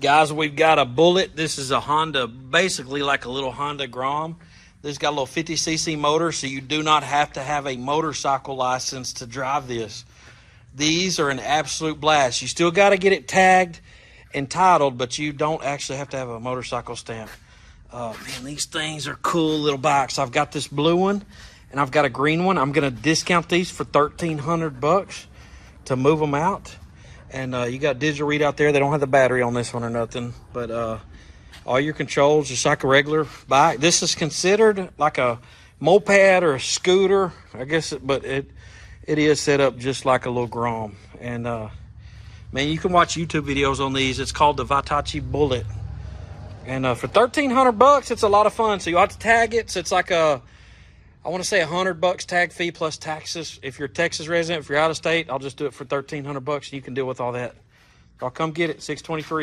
Guys, we've got a Bullet. This is a Honda, basically like a little Honda Grom. This got a little 50cc motor, so you do not have to have a motorcycle license to drive this. These are an absolute blast. You still got to get it tagged and titled, but you don't actually have to have a motorcycle stamp. Man, these things are cool little bikes. I've got this blue one, and I've got a green one. I'm going to discount these for $1,300 to move them out. And you got digital readout there. They don't have the battery on this one or nothing, but all your controls just like a regular bike. This is considered like a moped or a scooter, I guess, but it is set up just like a little Grom. And man, you can watch YouTube videos on these. It's called the VITACCI Bullet. And for $1,300, it's a lot of fun. So you have to tag it. So it's like I want to say $100 tag fee plus taxes. If you're a Texas resident, if you're out of state, I'll just do it for $1,300 and you can deal with all that. I'll come get it, 623.